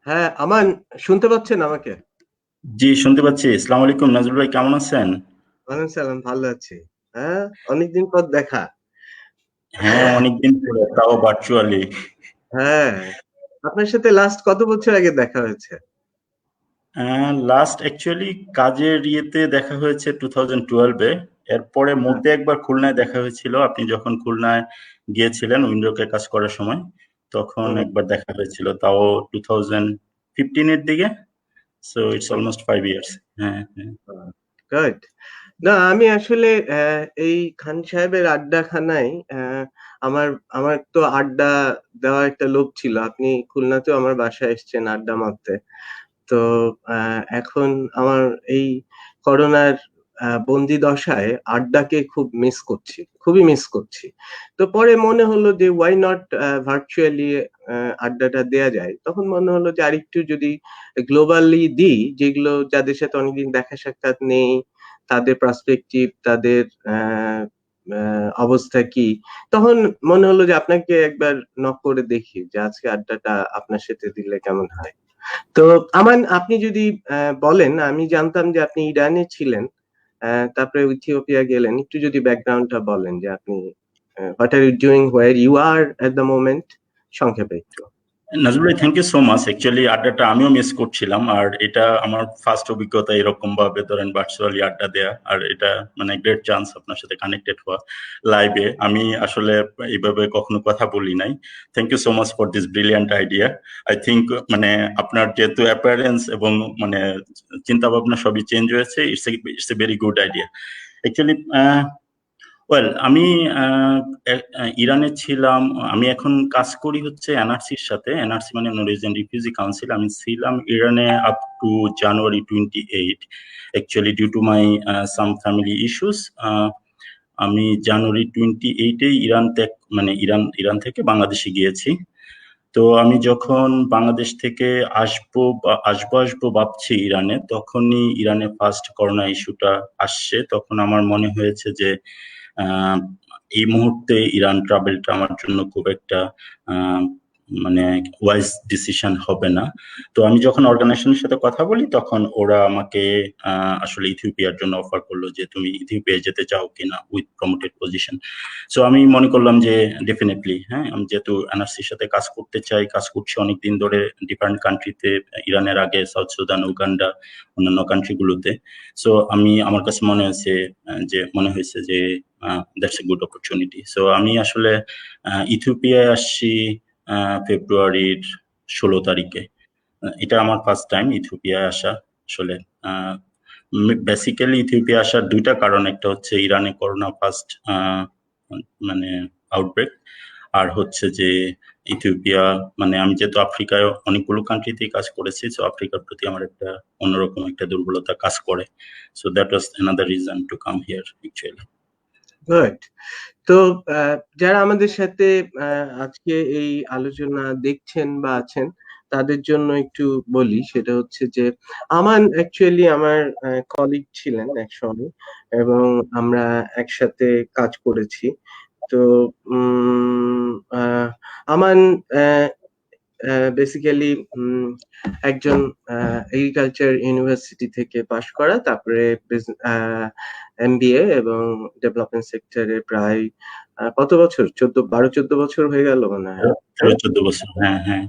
হ্যাঁ, আমান, শুনতে পাচ্ছেন আমাকে? জি, শুনতে পাচ্ছি। আসসালামু আলাইকুম, নাজরুল ভাই, কেমন আছেন? ওয়ালাইকুম সালাম, ভালো আছি। হ্যাঁ, অনেকদিন পর দেখা। হ্যাঁ, অনেকদিন পরে, তাও ভার্চুয়ালি। হ্যাঁ, আপনার সাথে লাস্ট কত বছর আগে দেখা হয়েছে? লাস্ট অ্যাকচুয়ালি কাজের ইয়েতে দেখা হয়েছে 2012-এ। এরপরে হ্যাঁ, মধ্যে একবার খুলনায় দেখা হয়েছিল, আপনি যখন খুলনায় গিয়েছিলেন উইন্ডোকে কাজ করার সময়, তখন হুম, একবার দেখা হয়েছিল, তাও 2015-এর দিকে। So it's almost 5 years. হ্যাঁ, হ্যাঁ। গুড। না, আমি আসলে এই খান সাহেবের আড্ডাখানায় আমার আমার তো আড্ডা দেওয়ার একটা লোভ ছিল। আপনি খুলনাতেও আমার বাসায় এসেছেন আড্ডা মারতে। তো এখন আমার এই করোনার বন্দি দশায় আড্ডাকে খুব মিস করছি, খুবই মিস করছি। তো পরে মনে হলো যে ওয়াই নট ভার্চুয়ালি আড্ডাটা দেয়া যায়। তখন মনে হলো যে আরেকটু যদি গ্লোবালি দিই, যেগুলো যাদের সাথে অনেকদিন দেখা সাক্ষাৎ নেই, তাদের পার্সপেক্টিভ, তাদের অবস্থা কি, তখন মনে হলো যে আপনাকে একবার নক করে দেখি যে আজকে আড্ডাটা আপনার সাথে দিলে কেমন হয়। তো আমান, আপনি যদি বলেন, আমি জানতাম যে আপনি ইরানে ছিলেন, তারপরে ইথিওপিয়া গেলেন, একটু যদি ব্যাকগ্রাউন্ডটা বলেন যে আপনি what are you doing, where you are at the moment, সংক্ষেপে একটু। নাজমুল ভাই, thank you so much. Actually আড্ডাটা আমিও মিস করছিলাম, আর এটা আমার ফার্স্ট অভিজ্ঞতা এরকম ভাবে ধরেন ভার্চুয়ালি আড্ডা দেয়া, আর এটা মানে গ্রেট চান্স আপনার সাথে কানেক্টেড হওয়া লাইভে। আমি আসলে এইভাবে কখনো কথা বলি নাই। Thank you so much for this brilliant idea. I think মানে আপনার যেহেতু অ্যাপিয়ারেন্স এবং মানে চিন্তা ভাবনা সবই চেঞ্জ হয়েছে, it's a very good idea actually. Well, আমি আহ, ইরানে ছিলাম। আমি এখন কাজ করি হচ্ছে এনআরসির সাথে। এনআরসি মানে নরওয়েজিয়ান রিফিউজি কাউন্সিল। আমি ছিলাম ইরানে up to January 28। Actually due to my some family issues, আমি January 28-এ ইরান ত্যাগ মানে ইরান থেকে বাংলাদেশে গিয়েছি। তো আমি যখন বাংলাদেশ থেকে আসবো ভাবছি ইরানে, তখনই ইরানে ফার্স্ট করোনা ইস্যুটা আসছে। তখন আমার মনে হয়েছে যে আহ, এই মুহূর্তে ইরান ট্রাভেলটা আমার জন্য খুব একটা আহ, মানে ওয়াইজ ডিসিশন হবে না। তো আমি যখন অর্গানাইজেশনের সাথে কথা বলি, তখন ওরা আমাকে আসলে ইথিওপিয়ার জন্য অফার করলো যে তুমি ইথিওপিয়া যেতে চাও কিনা উইথ প্রমোটেড পজিশন। সো আমি মনে করলাম যে ডেফিনেটলি হ্যাঁ, আমি যেহেতু এনআরসির সাথে কাজ করতে চাই, কাজ করছি অনেকদিন ধরে ডিফারেন্ট কান্ট্রিতে, ইরানের আগে সাউথ সুদান, উগান্ডা, অন্যান্য কান্ট্রিগুলোতে। সো আমার কাছে মনে হয়েছে যে that's a good opportunity. So আমি আসলে ইথিওপিয়ায় আসছি ফেব্রুয়ারির 16 তারিখে। এটা আমার ফার্স্ট টাইম ইথিওপিয়ায় আসা। আসলে বেসিক্যালি ইথিওপিয়া আসার দুইটা কারণ, একটা হচ্ছে ইরানে করোনা ফার্স্ট মানে আউটব্রেক, আর হচ্ছে যে ইথিওপিয়া মানে আমি যেহেতু আফ্রিকায় অনেকগুলো কান্ট্রিতেই কাজ করেছি, সো আফ্রিকার প্রতি আমার একটা অন্যরকম একটা দুর্বলতা কাজ করে। So that was another reason to come here actually. Good. তো যারা আমাদের সাথে আজকে এই আলোচনা দেখছেন বা আছেন, তাদের জন্য একটু বলি, সেটা হচ্ছে যে আমান অ্যাকচুয়ালি আমার কলিগ ছিলেন একসময়, এবং আমরা একসাথে কাজ করেছি। তো উম, আহ, আমান বেসিক্যালি একজন এগ্রিকালচার ইউনিভার্সিটি থেকে পাশ করা, তারপরে এমবিএ এবং ডেভেলপমেন্ট সেক্টরে প্রায় কত বছর, 14 বছর হয়ে গেল মনে হয়, তাই না? 13-14 বছর, হ্যাঁ, হ্যাঁ।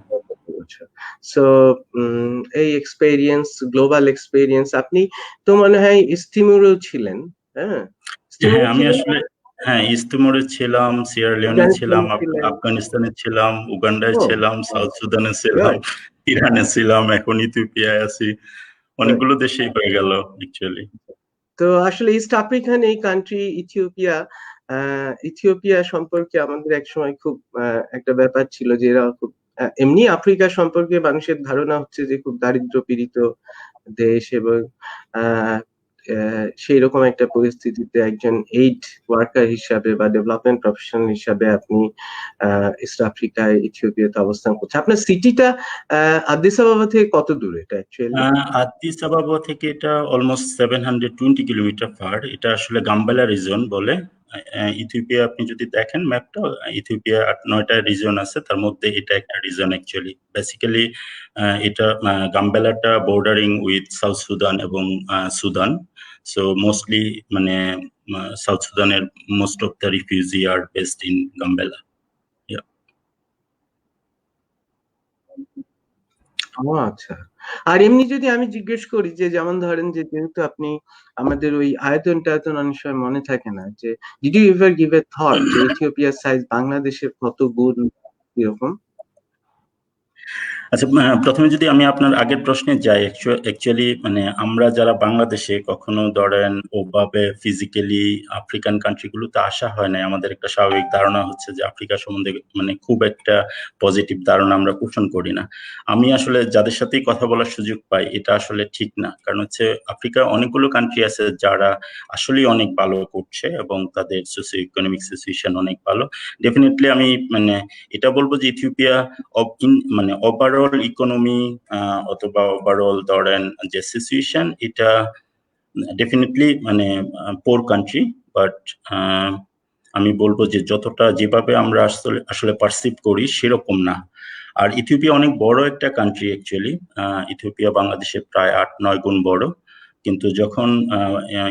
সো এই এক্সপেরিয়েন্স, গ্লোবাল এক্সপেরিয়েন্স, আপনি তো মনে হয় ইস্তিমুরেও ছিলেন, হ্যাঁ? হ্যাঁ, ইস্তিমুরে আমি ছিলেন, আসলে হ্যাঁ, ইস্তিমোরে ছিলাম, সিয়েরা লিওনে ছিলাম, আফগানিস্তানে ছিলেন। আফগানিস্তানে ছিলাম, উগান্ডায় ও, ছিলাম, সাউথ সুদানে ছিলাম, গুড। ইরানে ছিলাম, এখন ইথিওপিয়ায় আছি। অনেকগুলো দেশেই হয়ে গেল অ্যাকচুয়ালি। তো আসলে ইস্ট আফ্রিকান এই কান্ট্রি ইথিওপিয়া, ইথিওপিয়া সম্পর্কে আমাদের একসময় খুব একটা ব্যাপার ছিল যে এরা খুব এমনি আফ্রিকা সম্পর্কে মানুষের ধারণা হচ্ছে যে খুব দারিদ্র পীড়িত দেশ, এবং আহ সেই রকম একটা পরিস্থিতিতে একজন এইড ওয়ার্কার হিসাবে বা ডেভেলপমেন্ট প্রফেশনাল হিসাবে আপনি ইস্ট আফ্রিকায়, ইথিওপিয়াতে অবস্থান করছেন। আপনার সিটিটা আদিস আবাবা থেকে কত দূরে এটা অ্যাকচুয়ালি? আদিস আবাবা থেকে এটা অলমোস্ট 720 কিলোমিটার ফার। এটা আসলে গাম্বেলা রিজন বলে। ইথিওপিয়া আপনি যদি দেখেন ম্যাপটা, ইথিওপিয়া 8-9টা রিজন আছে, তার মধ্যে এটা একটা রিজন অ্যাকচুয়ালি। বেসিক্যালি এটা গাম্বেলাটা বর্ডারিং উইথ সাউথ সুদান এবং সুদান। সো মোস্টলি মানে সাউথ সুদানের most of the refugee are based in Gambela. ও আচ্ছা। আর এমনি যদি আমি জিজ্ঞেস করি যে যেমন ধরেন যে যেহেতু আপনি আমাদের ওই আয়তন টায়তন অনেক সময় মনে থাকে না, যে did you ever give a thought যে ইথিওপিয়ার সাইজ বাংলাদেশের কত গুণ এরকম? আচ্ছা, প্রথমে যদি আমি আপনার আগের প্রশ্নে যাই, অ্যাকচুয়ালি মানে আমরা যারা বাংলাদেশে কখনো ধরেন ওভাবে ফিজিক্যালি আফ্রিকান কান্ট্রিগুলোতে আসা হয় নাই, আমাদের একটা স্বাভাবিক ধারণা হচ্ছে যে আফ্রিকা সম্বন্ধে মানে খুব একটা পজিটিভ ধারণা আমরা পোষণ করি না। আমি আসলে যাদের সাথেই কথা বলার সুযোগ পাই, এটা আসলে ঠিক না। কারণ হচ্ছে আফ্রিকা অনেকগুলো কান্ট্রি আছে যারা আসলেই অনেক ভালো করছে এবং তাদের সোসিও ইকোনমিক সিচুয়েশন অনেক ভালো। ডেফিনেটলি আমি মানে এটা বলবো যে ইথিওপিয়া মানে ওভারঅল ইকোনমি অথবা ওভারঅল ধরেন যে সিচুয়েশন, এটা ডেফিনেটলি মানে পোর কান্ট্রি, বাট আমি বলবো যে যতটা যেভাবে আমরা আসলে পারসিভ করি সেরকম না। আর ইথিওপিয়া অনেক বড় একটা কান্ট্রি অ্যাকচুয়ালি। ইথিওপিয়া বাংলাদেশের প্রায় 8-9 গুণ বড়, কিন্তু যখন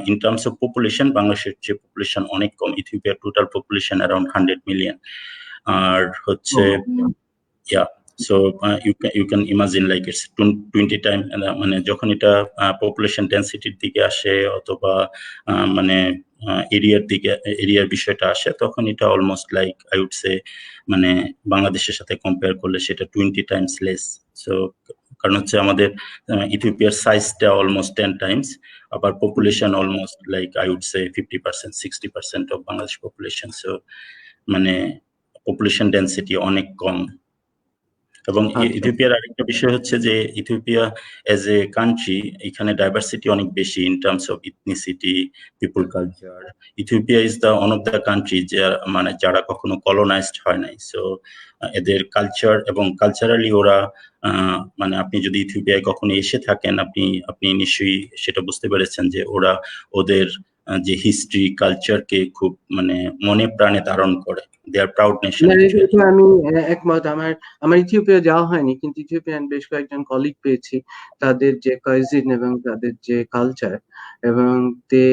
ইন টার্মস অফ পপুলেশন বাংলাদেশের যে পপুলেশন অনেক কম। ইথিওপিয়ার টোটাল পপুলেশন অ্যারাউন্ড 100 মিলিয়ন। আর হচ্ছে yeah, so you can imagine like it's 20 time মানে যখন এটা পপুলেশন ডেন্সিটির দিকে আসে অথবা মানে এরিয়ার বিষয়টা আসে, তখন এটা almost like I would say মানে বাংলাদেশের সাথে কম্পেয়ার করলে সেটা 20 টাইমস লেস। সো কারণ হচ্ছে আমাদের ইথিওপিয়ার সাইজটা অলমোস্ট 10 টাইমস, আবার population almost like I would say 50%, 60% of Bangladesh population. So মানে পপুলেশন ডেন্সিটি অনেক কম। এবং ইথিওপিয়ার আরেকটা বিষয় হচ্ছে যে ইথিওপিয়া এজ এ কান্ট্রি, এখানে ডাইভার্সিটি অনেক বেশি in terms of ethnicity, people culture. Ethiopia is the one of the country মানে যারা কখনো কলোনাইজড হয় নাই। সো এদের কালচার এবং কালচারালি ওরা মানে আপনি যদি ইথিওপিয়ায় কখনো এসে থাকেন, আপনি নিশ্চয়ই সেটা বুঝতে পেরেছেন যে ওরা ওদের যে হিস্ট্রি কালচারকে খুব মানে মনে প্রাণে ধারণ করে। দে আর প্রাউড নেশন অ্যাকচুয়ালি। আমি একমত। আমার ইথিওপিয়া যাওয়া হয়নি, কিন্তু ইথিওপিয়ান বেশ কয়েকজন কলিগ পেয়েছি। তাদের যে কাজিন এবং তাদের যে কালচার, এবং they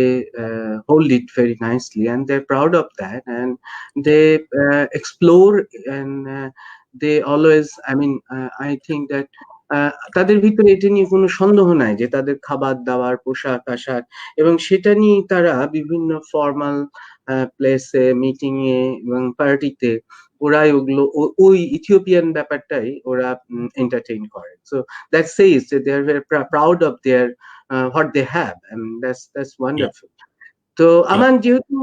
hold it very nicely and they are proud of that and they explore and they always, I mean, I think that তাদের ভিতরে এটা নিয়ে কোনো সন্দেহ নাই যে তাদের খাবার দাবার পোশাক আশাক এবং সেটা নিয়ে তারা বিভিন্ন ফর্মাল প্লেসে মিটিং এ এবং পার্টিতে ওরাই ওগুলো ওই ইথিওপিয়ান ব্যাপারটাই ওরা এন্টারটেইন করে। সো দ্যাট সেইজ যে they are very proud of their what they have, and that's wonderful. তো আমার যেহেতু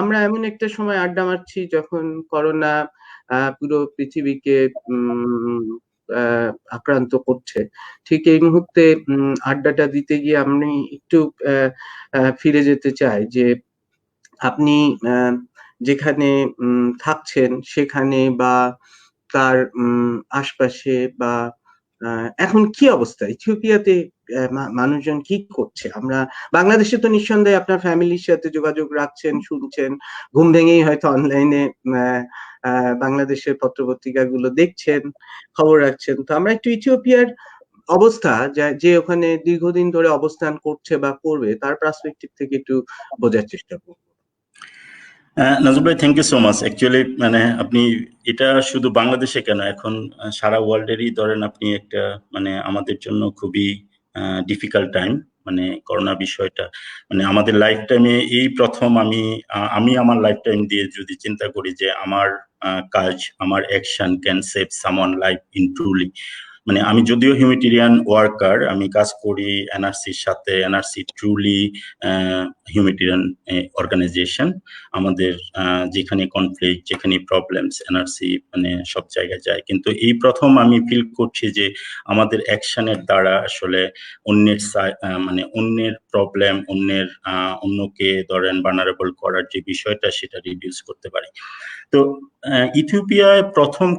আমরা এমন একটা সময় আড্ডা মারছি যখন করোনা পুরো পৃথিবীকে আক্রান্ত করছে, ঠিক এই মুহূর্তে আড্ডাটা দিতে গিয়ে আমি একটু ফিরে যেতে চাই যে আপনি যেখানে থাকছেন সেখানে বা তার আশপাশে বা এখন কি অবস্থা ইথিওপিয়াতে, মানুষজন কি করছে? আমরা বাংলাদেশে তো নিঃসন্দেহে আপনার ফ্যামিলির সাথে যোগাযোগ রাখছেন, শুনছেন, ঘুম ভেঙেই হয়তো অনলাইনে বাংলাদেশের পত্রপত্রিকাগুলো দেখছেন, খবর রাখছেন। তো আমরা একটু ইথিওপিয়ার অবস্থা, যে ওখানে দীর্ঘদিন ধরে অবস্থান করছে বা করবে, তার পার্সপেক্টিভ থেকে একটু বোঝার চেষ্টা করব। নাজমুল ভাই, thank you so much. Actually মানে আপনি এটা শুধু বাংলাদেশে কেন, এখন সারা ওয়ার্ল্ডেরই ধরেন আপনি একটা মানে আমাদের জন্য খুবই ডিফিকাল্ট টাইম, মানে করোনা বিষয়টা মানে আমাদের লাইফ টাইমে এই প্রথম আমি আমার লাইফ টাইম দিয়ে যদি চিন্তা করি যে আমার কাজ, আমার action can save someone life in truly. মানে আমি যদিও হিউম্যানিটেরিয়ান ওয়ার্কার, আমি কাজ করি এনআরসির সাথে। NRC truly humanitarian organisation. আমাদের যেখানে কনফ্লিক্ট, যেখানে প্রবলেমস, এনআরসি মানে সব জায়গায় যায়। কিন্তু এই প্রথম আমি ফিল করছি যে আমাদের অ্যাকশনের দ্বারা আসলে অন্যের মানে অন্যের প্রবলেম, অন্যকে ধরেন ভালনারেবল করার যে বিষয়টা, সেটা রিডিউস করতে পারি। তো ইথিওপিয়ায় প্রথম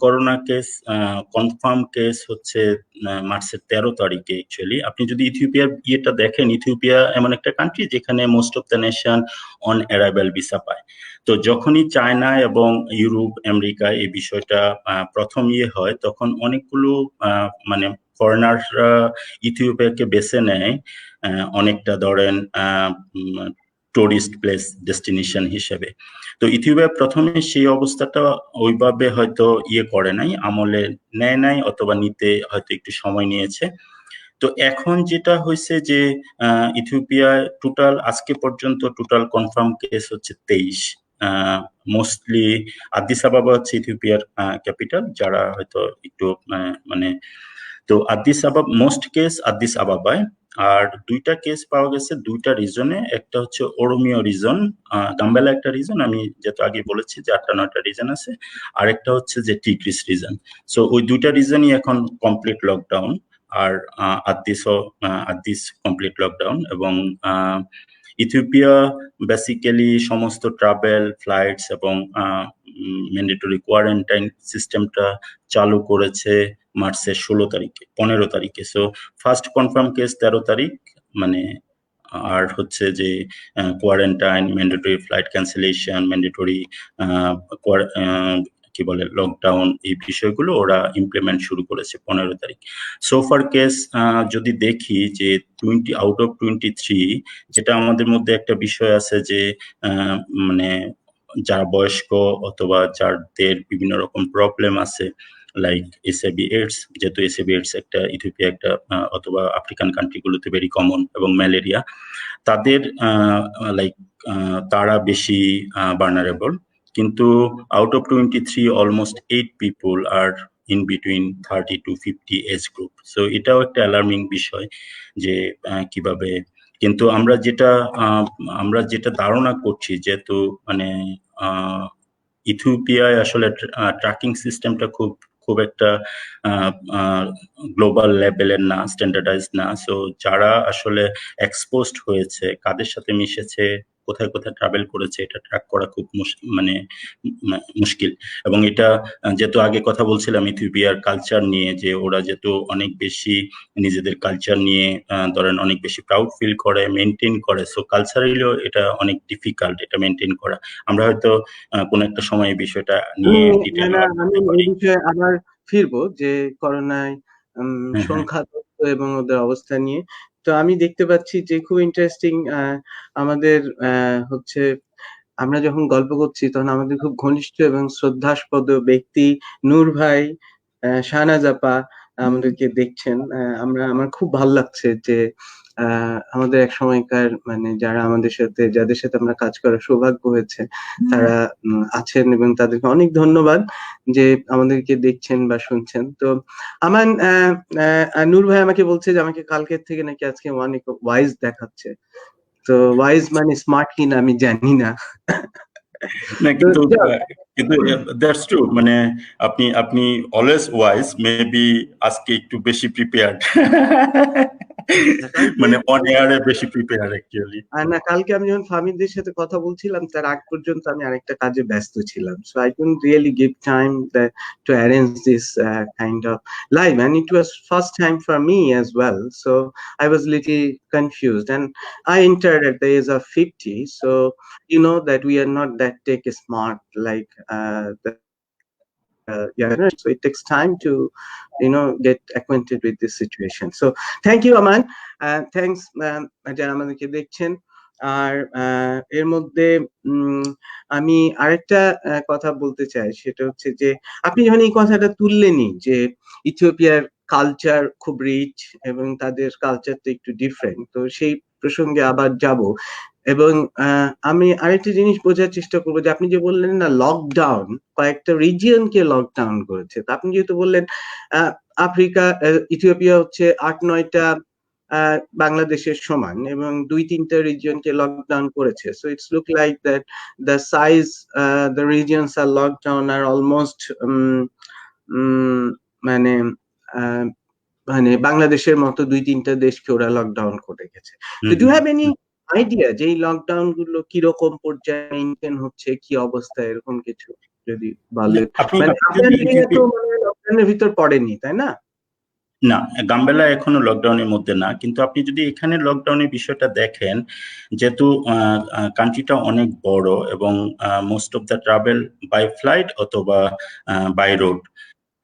করোনা কেস কনফার্ম কেস হচ্ছে মার্চের 13 তারিখে। অ্যাকচুয়ালি আপনি যদি ইথিওপিয়ার ইয়েটা দেখেন, ইথিওপিয়া এমন একটা কান্ট্রি যেখানে most of the nation on arrival visa পায়। তো যখনই চায়না এবং ইউরোপ, আমেরিকা এই বিষয়টা প্রথম হয়, তখন অনেকগুলো মানে ফরেনাররা ইথিওপিয়াকে বেছে নেয় অনেকটা ধরেন টুরিস্ট প্লেস ডেস্টিনেশন হিসেবে। তো ইথিওপিয়া প্রথমে সেই অবস্থাটা ওইভাবে হয়তো করে নাই, আমলে নেয় নাই, অথবা নিতে হয়তো একটু সময় নিয়েছে। তো এখন যেটা হয়েছে যে ইথিওপিয়ায় টোটাল আজকে পর্যন্ত টোটাল কনফার্ম কেস হচ্ছে 23। মোস্টলি আদিস আবাবা হচ্ছে ইথিওপিয়ার ক্যাপিটাল, যারা হয়তো একটু মানে, তো আদিস আবাবা মোস্ট কেস আদিস আবাবায়। আর দুইটা কেস পাওয়া গেছে দুইটা রিজনে, একটা হচ্ছে ওরোমিও রিজন, গাম্বেলা একটা রিজন, আমি যেহেতু আগে বলেছি যে 8টা-9টা রিজন আছে, আরেকটা হচ্ছে যে টিগ্রিস রিজন। সো ওই দুইটা রিজনই এখন কমপ্লিট লকডাউন, আর আদিস কমপ্লিট লকডাউন। এবং ইথিওপিয়া বেসিক্যালি সমস্ত ট্রাভেল, ফ্লাইটস এবং ম্যান্ডেটরি কোয়ারেন্টাইন সিস্টেমটা চালু করেছে মার্চের 15 তারিখে। সো ফার্স্ট কনফার্ম কেস 13 তারিখ, মানে আর হচ্ছে যে quarantine, mandatory flight cancellation, mandatory কি বলে লকডাউন, এই বিষয়গুলো ওরা ইমপ্লিমেন্ট শুরু করেছে 15 তারিখ। সোফার কেস যদি দেখি যে 20 আউট অফ 23, যেটা আমাদের মধ্যে একটা বিষয় আছে যে মানে যারা বয়স্ক অথবা যাদের বিভিন্ন রকম প্রবলেম আছে, লাইক এসএবি এইডস, যেহেতু এসএবি এইডস একটা ইথিওপিয়া একটা অথবা আফ্রিকান কান্ট্রিগুলোতে ভেরি কমন, এবং ম্যালেরিয়া, তাদের লাইক তারা বেশি ভালনারেবল। কিন্তু out of 23, almost 8 people are in between 30 to 50 age group. So এটাও একটা অ্যালার্মিং বিষয় যে কিভাবে, কিন্তু আমরা যেটা ধারণা করছি, যেহেতু মানে ইথিওপিয়ায় আসলে ট্র্যাকিং সিস্টেমটা খুব একটা গ্লোবাল লেভেলের না, স্ট্যান্ডার্ডাইজ না। সো যারা আসলে এক্সপোজড হয়েছে, কাদের সাথে মিশেছে, কোথায় কোথায় ট্রাভেল করেছে, এটা ট্র্যাক করা খুব মুশকিল। এবং এটা যেহেতু আগে কথা বলছিলাম ইথিওপিয়ার কালচার নিয়ে, যে ওরা যেহেতু অনেক বেশি নিজেদের কালচার নিয়ে ধরেন অনেক বেশি প্রাউড ফিল করে, মেনটেন করে, সো কালচারালিও এটা অনেক ডিফিকাল্ট এটা মেনটেন করা। আমরা হয়তো কোনো একটা সময় এই বিষয়টা নিয়ে ডিটেইল আমি এই বিষয়ে আবার ফিরবো যে করোনায় সংখ্যা তথ্য এবং ওদের অবস্থা নিয়ে। তো আমি দেখতে পাচ্ছি যে খুব ইন্টারেস্টিং, আমাদের হচ্ছে আমরা যখন গল্প করছি তখন আমাদের খুব ঘনিষ্ঠ এবং শ্রদ্ধাস্পদ ব্যক্তি নূর ভাই, শাহনাজ আপা আমাদেরকে দেখছেন। আমার খুব ভালো লাগছে যে আমাদের এক সময়কার মানে যাদের সাথে আমরা কাজ করার সৌভাগ্য হয়েছে, তারা আছেন, এবং তাদেরকে অনেক ধন্যবাদ যে আমাদেরকে দেখছেন বা শুনছেন। তো আমার নূর ভাই আমাকে বলছে যে আমাকে কালকের থেকে নাকি আজকে অনেক ওয়াইজ দেখাচ্ছে। তো ওয়াইজ মানে স্মার্ট কিনা আমি জানি না। কিন্তু দ্যাটস ট্রু, মানে আপনি অলওয়েজ ওয়াইজ, মেবি আজকে একটু বেশি প্রিপেয়ার্ড, মানে অন এয়ারে বেশি প্রিপেয়ার অ্যাকচুয়ালি। না, কালকে আমি যখন ফামিদের সাথে কথা বলছিলাম তার আগ পর্যন্ত আমি আরেকটা কাজে ব্যস্ত ছিলাম, so I couldn't really give time to arrange this kind of live, and it was first time for me as well, so I was little confused, and I entered at the age of 50, so you know that we are not that tech smart like so it takes time to get acquainted with this situation. So thank you Aman, thanks যারা আমাদেরকে দেখছেন। আর এর মধ্যে আমি আরেকটা কথা বলতে চাই, সেটা হচ্ছে যে আপনি যখন এই কথাটা তুললেনই যে ইথিওপিয়ার কালচার খুব রিচ এবং তাদের কালচারটা একটু ডিফারেন্ট, তো সেই প্রসঙ্গে আবার যাব। এবং আমি আরেকটা জিনিস বোঝার চেষ্টা করবো যে আপনি যে বললেন না লকডাউন, কয়েকটা রিজিয়নকে লকডাউন করেছে, তো আপনি যেহেতু বললেন আফ্রিকা, ইথিওপিয়া হচ্ছে 8-9টা বাংলাদেশের সমান এবং 2-3টা রিজিয়নকে লকডাউন করেছে, so it's look like that the size the regions are lockdown are almost মানে মানে বাংলাদেশের মতো 2-3টা দেশকে ওরা লকডাউন করে গেছে। তো ডু হ্যাভ এনি আইডিয়া যে এই লকডাউন গুলো কিরকম পর্যায়ে মেইনটেইন হচ্ছে, কি অবস্থা, এরকম কিছু যদি বলেন? মানে আপনার এরিয়া তো মানে লকডাউনের ভিতর পড়েনি, তাই না? না, গাম্বেলা এখনো লকডাউনের মধ্যে না, কিন্তু আপনি যদি এখানে লকডাউনের বিষয়টা দেখেন, যেহেতু কান্ট্রিটা অনেক বড় এবং most of the travel by flight অথবা বাই রোড।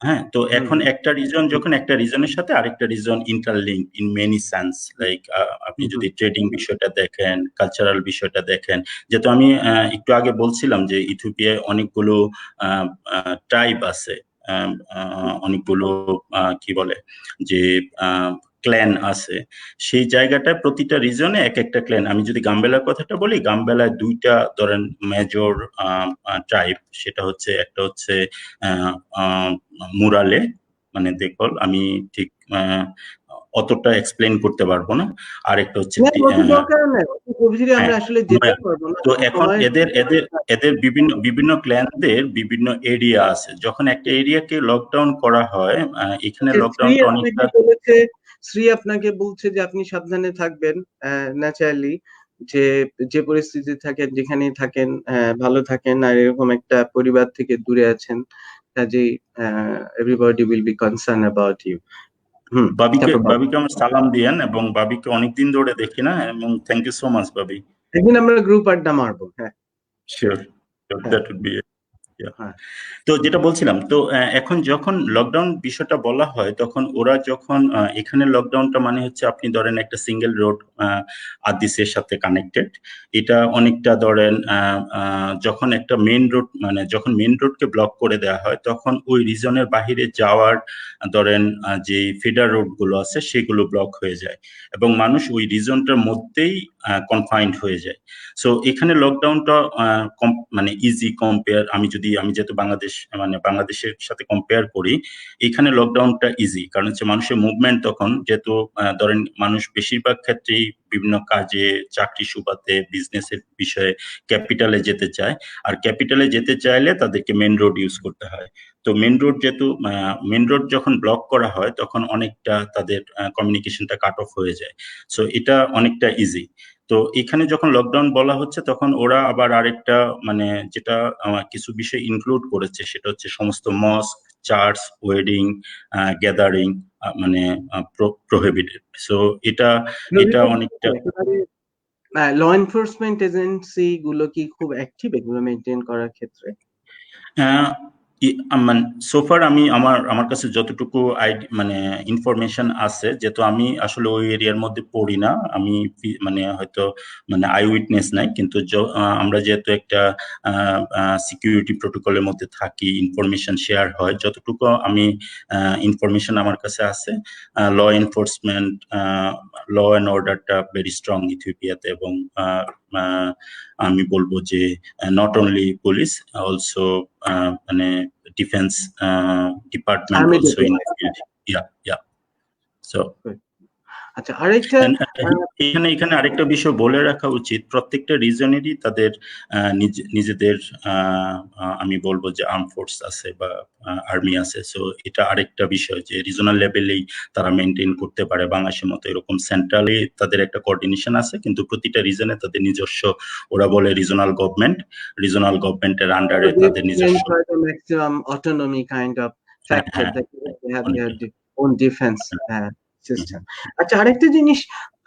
হ্যাঁ, তো এখন একটা রিজন যখন একটা রিজনের সাথে আরেকটা reason interlink in many sense, like আপনি যদি ট্রেডিং বিষয়টা দেখেন, কালচারাল বিষয়টা দেখেন, যেহেতু আমি একটু আগে বলছিলাম যে ইথিওপিয়ায় অনেকগুলো ট্রাইব আছে, অনেকগুলো কি বলে যে ক্ল্যান আছে, সেই জায়গাটায় প্রতিটা রিজনে এক একটা ক্ল্যান। আমি যদি গাম্বেলার কথাটা বলি, গাম্বেলায় দুইটা ধরেন মেজর ট্রাইব, সেটা হচ্ছে একটা হচ্ছে মুরালে, মানে দেখল আমি ঠিক অতটা এক্সপ্লেন করতে পারবো না, আর একটা হচ্ছে আমরা আসলে যেতে পারবো না। তো এখন এদের এদের এদের বিভিন্ন বিভিন্ন ক্ল্যানদের বিভিন্ন এরিয়া আছে। যখন একটা এরিয়াকে লকডাউন করা হয়, এখানে লকডাউনটা অনেকটা শ্রী আপনাকে বলছে যে আপনি সাবধানে থাকবেন, ন্যাচারালি যে পরিস্থিতি থাকেন, যেখানেই থাকেন ভালো থাকেন, আর এরকম একটা পরিবার থেকে দূরে আছেন, কাজেই everybody will be concern about you. বাবিকে আমার সালাম দিয়েন, এবং বাবিকে অনেকদিন ধরে দেখি না, এবং থ্যাংক ইউ সো মাচ বাবি। একদিন আমরা গ্রুপ আড্ডা মারবো। হ্যাঁ, শিওর, দ্যাট উড বি। তো যেটা বলছিলাম, তো এখন যখন লকডাউন বিষয়টা বলা হয়, তখন ওরা যখন এখানে লকডাউনটা মানে হচ্ছে আপনি ধরেন একটা সিঙ্গেল রোড আদিসের সাথে কানেক্টেড, এটা অনেকটা ধরেন যখন একটা মেইন রোড, মানে যখন মেইন রোডকে ব্লক করে দেওয়া হয়, তখন ওই রিজনের বাহিরে যাওয়ার ধরেন যে ফিডার রোড গুলো আছে সেগুলো ব্লক হয়ে যায়, এবং মানুষ ওই রিজনটার মধ্যেই কনফাইন্ড হয়ে যায়। সো এখানে লকডাউনটা মানে ইজি কম্পেয়ার, আমি যেহেতু বাংলাদেশের সাথে কম্পেয়ার করি, এখানে লকডাউনটা ইজি, কারণ হচ্ছে মানুষের মুভমেন্ট তখন, যেহেতু ধরেন মানুষ বেশিরভাগ ক্ষেত্রেই বিভিন্ন কাজে, চাকরি সুবাদে, বিজনেসের বিষয়ে ক্যাপিটালে যেতে চায়, আর ক্যাপিটালে যেতে চাইলে তাদেরকে মেন রোড ইউজ করতে হয়। তো মেন রোড যখন ব্লক করা হয়, তখন অনেকটা তাদের কমিউনিকেশনটা কাট অফ হয়ে যায়। সো এটা অনেকটা ইজি। তো এখানে যখন লকডাউন বলা হচ্ছে, তখন ওরা আবার আরেকটা, মানে যেটা কিছু বিষয় ইনক্লুড করেছে, সেটা হচ্ছে সমস্ত মস্ক, চার্চ, ওয়েডিং, গ্যাদারিং, মানে প্রোহিবিটেড। সো এটা অনেকটা। ল এনফোর্সমেন্ট এজেন্সি গুলো কি খুব অ্যাক্টিভ এগুলো মেনটেন করার ক্ষেত্রে? মানে সোফার আমি আমার কাছে যতটুকু মানে ইনফরমেশন আছে, যেহেতু আমি আসলে ওই এরিয়ার মধ্যে পড়ি না, আমি মানে হয়তো মানে আই উইটনেস নাই, কিন্তু আমরা যেহেতু একটা সিকিউরিটি প্রোটোকলের মধ্যে থাকি, ইনফরমেশন শেয়ার হয়, যতটুকু আমি ইনফরমেশন আমার কাছে আছে, ল এনফোর্সমেন্ট, ল অ্যান্ড অর্ডারটা ভেরি স্ট্রং ইথিওপিয়াতে, এবং আমি বলবো যে নট অনলি পুলিশ, অলসো মানে defence department also in field. Yeah so আচ্ছা, আরেকটা এখানে আরেকটা বিষয় বলে রাখা উচিত, প্রত্যেকটা রিজনেরই তাদের নিজেদের আমি বলবো যে আর্ম ফোর্স আছে বা আর্মি আছে। সো এটা আরেকটা বিষয় যে রিজনাল লেভেলেই তারা মেনটেন করতে পারে, বাংলাদেশের মতো এরকম সেন্ট্রালি তাদের একটা কোঅর্ডিনেশন আছে, কিন্তু প্রতিটা রিজনে তাদের নিজস্ব, ওরা বলে রিজনাল গভর্নমেন্টের আন্ডারে তাদের নিজস্ব maximum autonomy kind of factor that they have their own defence system. আচ্ছা, আরেকটা জিনিস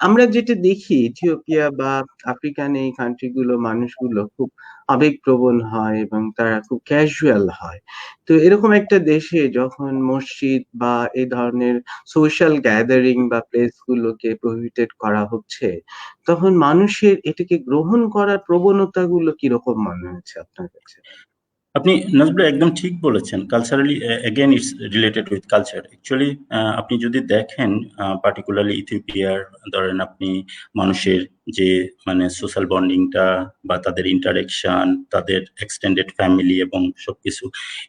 আমরা যেটা দেখি, ইথিওপিয়া বা আফ্রিকান এই কান্ট্রিগুলো, মানুষগুলো খুব আবেগপ্রবণ হয় এবং তারা খুব ক্যাজুয়াল হয়। তো এরকম একটা দেশে যখন মসজিদ বা এই ধরনের সোশ্যাল গ্যাদারিং বা প্লেস গুলোকে প্রহিবিটেড করা হচ্ছে, তখন মানুষের এটাকে গ্রহণ করার প্রবণতা গুলো কিরকম মনে হচ্ছে আপনার কাছে? আপনি নাজবুল একদম ঠিক বলেছেন। Culturally again it's related with culture. Actually আপনি যদি দেখেন পার্টিকুলারলি ইথিওপিয়ার, ধরেন আপনি মানুষের যে মানে সোশ্যাল বন্ডিংটা বা তাদের ইন্টারেকশন, তাদের এক্সটেন্ডেড ফ্যামিলি এবং সবকিছু,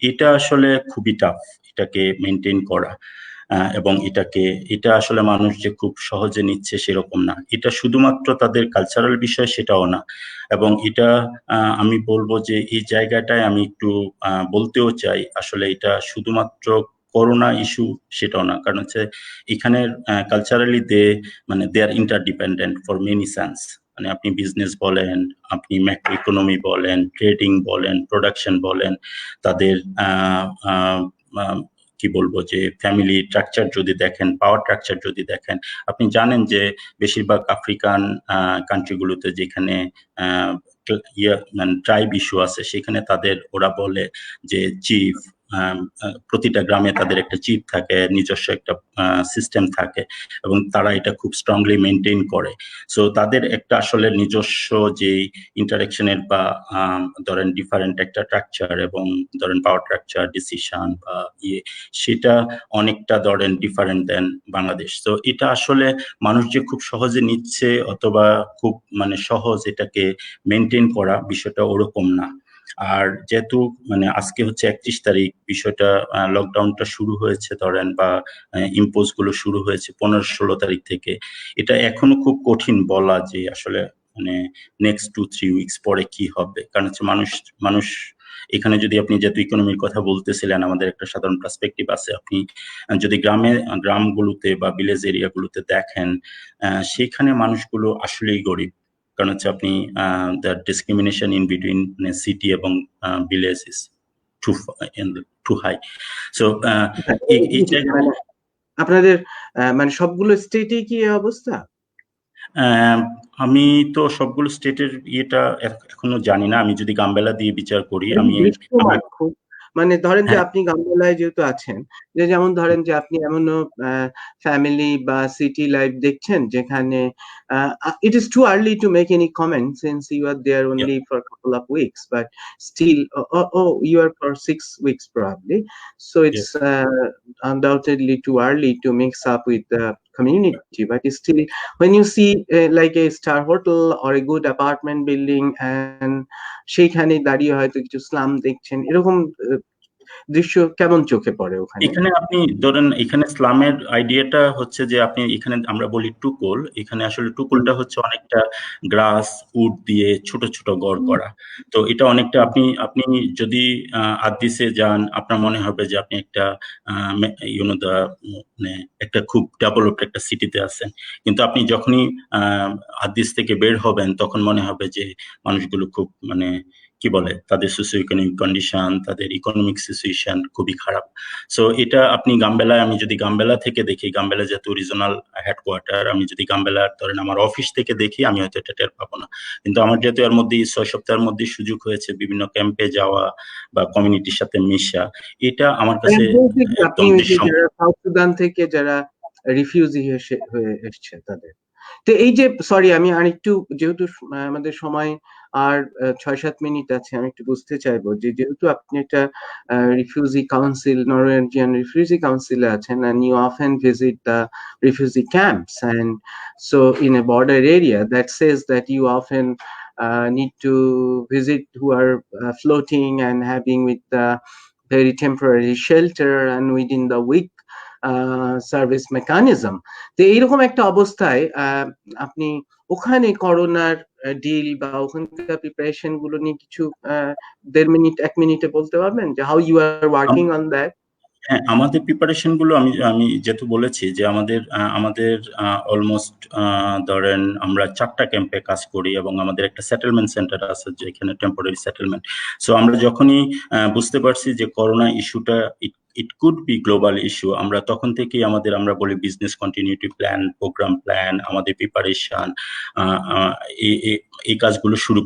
এটা আসলে খুবই টাফ এটাকে মেনটেন করা। এবং এটা আসলে মানুষ যে খুব সহজে নিচ্ছে সেরকম না। এটা শুধুমাত্র তাদের কালচারাল বিষয় সেটাও না, এবং এটা আমি বলবো যে এই জায়গাটায় আমি একটু বলতেও চাই, আসলে এটা শুধুমাত্র করোনা ইস্যু সেটাও না, কারণ হচ্ছে এখানের culturally they are interdependent for many sense. মানে আপনি বিজনেস বলেন, আপনি ম্যাক্রো ইকোনমি বলেন, ট্রেডিং বলেন, প্রোডাকশন বলেন, তাদের কি বলবো যে ফ্যামিলি স্ট্রাকচার যদি দেখেন, পাওয়ার স্ট্রাকচার যদি দেখেন, আপনি জানেন যে বেশিরভাগ আফ্রিকান কান্ট্রিগুলোতে যেখানে মানে ট্রাইব ইস্যু আছে, সেখানে ওরা বলে যে চিফ, প্রতিটা গ্রামে তাদের একটা চিফ থাকে, নিজস্ব একটা সিস্টেম থাকে, এবং তারা এটা খুব স্ট্রংলি মেনটেন করে। সো তাদের একটা আসলে নিজস্ব যে ইন্টারাকশনের বা ধরেন ডিফারেন্ট একটা স্ট্রাকচার, এবং ধরেন পাওয়ার স্ট্রাকচার, ডিসিশন বা সেটা অনেকটা ধরেন ডিফারেন্ট দেন বাংলাদেশ। তো এটা আসলে মানুষ যে খুব সহজে নিচ্ছে অথবা খুব মানে সহজ এটাকে মেনটেন করা, বিষয়টা ওরকম না। আর যেহেতু মানে আজকে হচ্ছে 31 তারিখ, বিষয়টা লকডাউনটা শুরু হয়েছে ধরেন, বা ইম্পোজ গুলো শুরু হয়েছে 15-16 তারিখ থেকে। এটা এখনো খুব কঠিন বলা যে আসলে মানে নেক্সট 2-3 উইকস পরে কি হবে, কারণ হচ্ছে মানুষ এখানে যদি আপনি যেহেতু ইকোনমির কথা বলতেছিলেন, আমাদের একটা সাধারণ পার্সপেক্টিভ আছে। আপনি যদি গ্রামগুলোতে বা ভিলেজ এরিয়াগুলোতে দেখেন, সেখানে মানুষগুলো আসলেই গরিব। কারণ হচ্ছে আপনি the discrimination in between city এবং village is too high. So এই জায়গায় মানে আপনাদের মানে সবগুলো স্টেটেই কি এই অবস্থা? আমি তো সবগুলো স্টেটের ইয়েটা এখনো জানি না। আমি যদি গাম্বেলা দিয়ে বিচার করি, আমি দৃশ্যমান খুব, মানে ধরেন যে হ্যাঁ, আপনি গাম্বেলায় যেহেতু আছেন, যে যেমন ধরেন যে আপনি এমনও ফ্যামিলি বা সিটি লাইফ দেখছেন যেখানে it is too early to make any comment since you are there yeah, only for a couple of weeks, but still, you are for 6 weeks probably, so yeah. it's undoubtedly too early to mix up with the community, but still when you see like a star hotel or a good apartment building and সেইখানে দাঁড়িয়ে হয়তো কিছু slam দেখছেন, এরকম দৃশ্য কেমন চোখে পড়ে ওখানে? এখানে আপনি ধরেন, এখানে স্লামের আইডিয়াটা হচ্ছে যে আপনি এখানে আমরা বলি টুকল, এখানে আসলে টুকলটা হচ্ছে অনেকটা গ্রাস উড দিয়ে ছোট ছোট ঘর করা। তো এটা অনেকটা আপনি আপনি যদি আদিসে যান, আপনার মনে হবে যে আপনি একটা ইউনো দা মানে একটা খুব ডেভেলপড একটা সিটিতে আছেন। কিন্তু আপনি যখনই আদিস থেকে বের হবেন, তখন মনে হবে যে মানুষগুলো খুব মানে কি বলে, তাদের সোসিও ইকোনমিক কন্ডিশন, তাদের ইকোনমিক সিচুয়েশন খুবই খারাপ। সো এটা আপনি গাম্বেলায়, আমি যদি গাম্বেলা থেকে দেখি, গাম্বেলা যেহেতু রিজনাল হেডকোয়ার্টার, আমি যদি গাম্বেলা ধরেন আমার অফিস থেকে দেখি, আমি হয়তো এটা টের পাবো না। কিন্তু আমার যেহেতু এর মধ্যে 6 সপ্তাহের মধ্যে সুযোগ হয়েছে বিভিন্ন ক্যাম্পে যাওয়া বা কমিউনিটির সাথে মিশা, এটা আমার কাছে বলতে কি আপনি একদম ওই যে দৃশ্যমান। যারা সাউথ সুদান থেকে যারা রিফিউজি হয়ে এসছে তাদের, তো এই যে সরি আমি আরেকটু, যেহেতু আমাদের সময় আর 6-7 মিনিট আছে, আমি একটু বুঝতে চাইবো যে যেহেতু আপনি একটা রিফিউজি কাউন্সিল, নরওয়েজিয়ান রিফিউজি কাউন্সিলে আছেন, and you often visit the refugee camps, and so in a border area that says that you often need to visit who are floating and having with the very temporary shelter and within the week service mechanism. তো এইরকম একটা অবস্থায় আপনি ওখানে করোনার deal বা ওখানকার preparation গুলো নিয়ে কিছু 1.5 মিনিট 1 মিনিটে বলতে পারবেন যে how you are working on that? হ্যাঁ, আমাদের প্রিপারেশন গুলো আমি আমি যেহেতু বলেছি যে আমাদের অলমোস্ট ধরেন আমরা 4টা ক্যাম্পে কাজ করি, এবং আমাদের একটা সেটেলমেন্ট সেন্টার আছে যেখানে টেম্পোরারি সেটেলমেন্ট। সো আমরা যখনই বুঝতে পারছি যে করোনা ইস্যুটা it could be global issue, আমরা তখন থেকেই আমরা বলি business continuity plan, programme plan, আমাদের প্রিপারেশন, এই কাজগুলো শুরু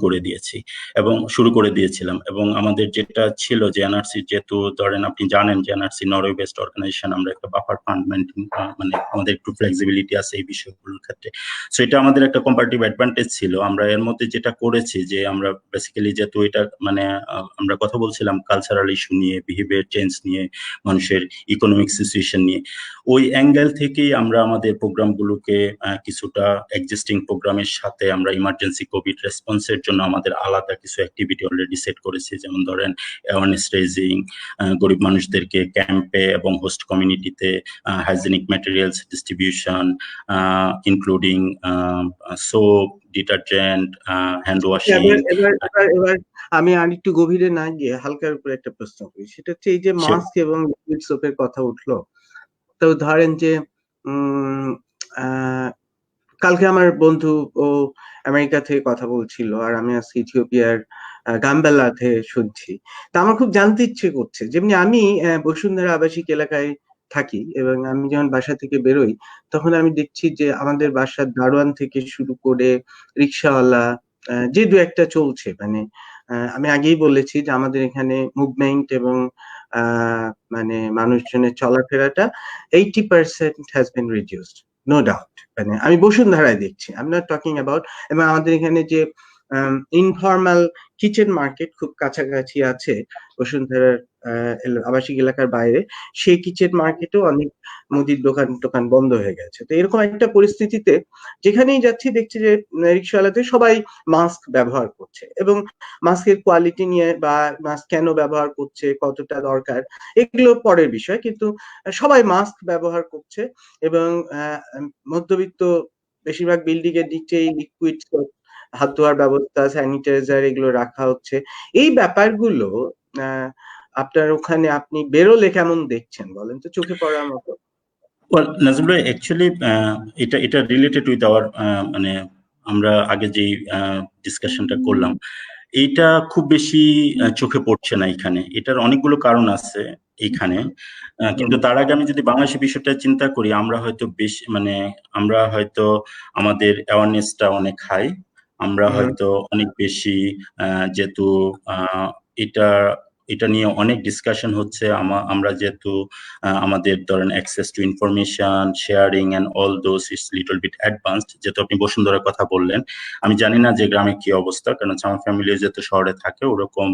করে দিয়েছিলাম। এবং আমাদের যেটা ছিল যে এনআরসি, যেহেতু ধরেন আপনি জানেন যে এনআরসি নরওয়ে বেসড অর্গানাইজেশন, আমরা একটা বাফার ফান্ড মেনটেন, মানে আমাদের একটু ফ্লেক্সিবিলিটি আছে এই বিষয়গুলোর ক্ষেত্রে। সো এটা আমাদের একটা কম্পারেটিভ অ্যাডভান্টেজ ছিল। আমরা এর মধ্যে যেটা করেছি যে আমরা বেসিক্যালি, যেহেতু এটা মানে আমরা কথা বলছিলাম কালচারাল ইস্যু নিয়ে, বিহেভিয়ার চেঞ্জ নিয়ে, মানুষের ইকোনমিক সিচুয়েশন নিয়ে, ওই অ্যাঙ্গেল থেকেই আমরা আমাদের প্রোগ্রামগুলোকে কিছুটা এক্সিস্টিং প্রোগ্রামের সাথে আমরা ইমার্জেন্সি কোভিড রেসপন্সের জন্য আমাদের আলাদা কিছু অ্যাক্টিভিটি অলরেডি সেট করেছি। যেমন ধরেন অ্যাওয়ারনেস রেজিং, গরিব মানুষদেরকে ক্যাম্পে এবং হোস্ট কমিউনিটিতে hygienic materials distribution, including soap, detergent, hand washing. এবার এবার এবার এবার আমি আর একটু গভীরে না গিয়ে হালকার উপরে একটা প্রশ্ন করি, সেটা হচ্ছে এই যে মাস্ক এবং লিকুইড সোপের কথা উঠলো, তো ধরেন যে উম কালকে আমার বন্ধু ও আমেরিকা থেকে কথা বলছিল, আর আমি আজকে ইথিওপিয়ার গাম্বেলাতে শুনছি। তা আমার খুব জানতে ইচ্ছে করছে, যেমনি আমি বসুন্ধরা আবাসিক এলাকায় থাকি, এবং আমি যখন বাসা থেকে বেরোই তখন আমি দেখছি যে আমাদের বাসার দারোয়ান থেকে শুরু করে রিক্সাওয়ালা যে দু একটা চলছে, মানে আমি আগেই বলেছি যে আমাদের এখানে মুভমেন্ট এবং মানে মানুষজনের চলাফেরাটা 80% has been reduced, no doubt. মানে আমি বসুন্ধরায় দেখছি, I am not talking about. এবং আমাদের এখানে যে ইনফর্মাল কিচেন মার্কেট খুব কাছাকাছি আছে বসুন্ধরার আবাসিক এলাকার বাইরে, সেই কিচেন মার্কেটেও অনেক মুদির দোকান টোকান বন্ধ হয়ে গেছে। তো এরকম একটা পরিস্থিতিতে যেখানেই যাচ্ছি দেখছি যে রিক্সাওয়ালাতে সবাই মাস্ক ব্যবহার করছে, এবং মাস্কের কোয়ালিটি নিয়ে বা মাস্ক কেন ব্যবহার করছে, কতটা দরকার, এগুলো পরের বিষয়, কিন্তু সবাই মাস্ক ব্যবহার করছে। এবং মধ্যবিত্ত বেশিরভাগ বিল্ডিং এর নিচেই লিকুইড হাত ধোয়ার ব্যবস্থা, স্যানিটাইজার এগুলো রাখা হচ্ছে। এই ব্যাপারগুলো আহ আপনার ওখানে আপনি বেরোলে কেমন দেখছেন বলেন তো, চোখে পড়ার মতো? ওয়েল নাজিম ভাই, অ্যাকচুয়ালি এটা এটা রিলেটেড উইথ আওয়ার, মানে আমরা আগে যে ডিসকাশনটা করলাম, এইটা খুব বেশি চোখে পড়ছে না এখানে। এটার অনেকগুলো কারণ আছে এইখানে। কিন্তু তার আগে আমি যদি বাংলাদেশের বিষয়টা চিন্তা করি, আমরা হয়তো বেশি মানে আমরা হয়তো আমাদের অ্যাওয়ারনেসটা অনেক হাই। আমরা হয়তো অনেক বেশি যেহেতু এটা এটা নিয়ে অনেক ডিসকাশন হচ্ছে, আমরা যেহেতু আমাদের ধরেন access to information sharing and all those is little bit advanced. যেহেতু আপনি বসুন্ধরার কথা বললেন, আমি জানি না যে গ্রামে কি অবস্থা, কারণ হচ্ছে আমার ফ্যামিলি যেহেতু শহরে থাকে ওরকম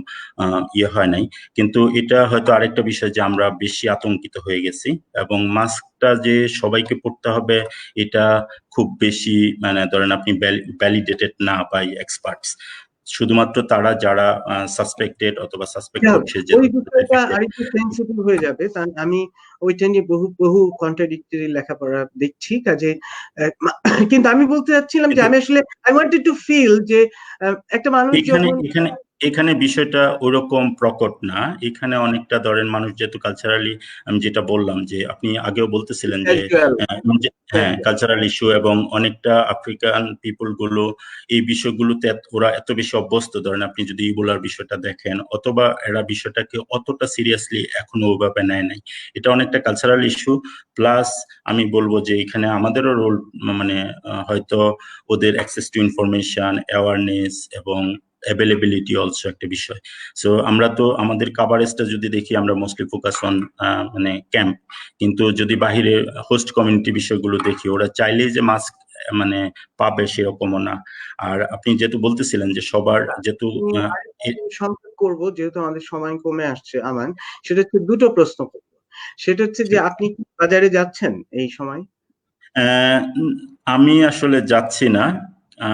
ইয়ে হয় নাই। কিন্তু এটা হয়তো আরেকটা বিষয় যে আমরা বেশি আতঙ্কিত হয়ে গেছি, এবং মাস্কটা যে সবাইকে পড়তে হবে এটা খুব বেশি মানে ধরেন আপনি ভ্যালিডেটেড না বাই এক্সপার্টস। শুধুমাত্র তারা যারা সাসপেক্টেড অথবা সাসপেক্ট যাক, করছে যে ওই বিষয়টা আরেকটু সেন্সিটিভ হয়ে যাবে, কারণ আমি ওইটা নিয়ে বহু বহু কন্ট্রাডিক্টরি লেখাপড়া দেখছি, কাজে কিন্তু আমি বলতে চাচ্ছিলাম যে কিন্তু আমি আসলে আই ওয়ান্টেড টু ফিল যে একটা মানুষ এখানে যখন এখানে এখানে বিষয়টা ওরকম প্রকট না। এখানে অনেকটা ধরেন মানুষ যেহেতু কালচারালি, আমি যেটা বললাম যে আপনি আগেও বলতেছিলেন যে ক্যাজুয়াল হ্যাঁ কালচারাল ইস্যু, এবং অনেকটা আফ্রিকান পিপল গুলো এই বিষয়গুলোতে ওরা এত বেশি অভ্যস্ত। ধরেন আপনি যদি ইবোলার বিষয়টা দেখেন, অথবা এরা বিষয়টাকে অতটা সিরিয়াসলি এখনো ওইভাবে নেয় নাই। এটা অনেকটা কালচারাল ইস্যু। প্লাস আমি বলবো যে এখানে আমাদেরও রোল, মানে হয়তো ওদের অ্যাক্সেস টু ইনফরমেশন, অ্যাওয়ারনেস এবং অ্যাভেলেবিলিটি অলসো একটা বিষয়। সো আমরা তো আমাদের কাভারেজটা যদি দেখি, আমরা মোস্টলি ফোকাস অন মানে ক্যাম্প। কিন্তু যদি বাহিরে হোস্ট কমিউনিটি বিষয়গুলো দেখি, ওরা চাইলেই যে মাস্ক মানে পাবে সেরকমও না। আর আপনি যেহেতু বলতেছিলেন যে সবার যেহেতু আহ, এ- সম্পর্ক করবো, যেহেতু আমাদের সময় কমে আসছে আমান, সেটা হচ্ছে দুটো প্রশ্ন করবো। সেটা হচ্ছে যে আপনি কি বাজারে যাচ্ছেন এই সময়? আমি আসলে যাচ্ছি না।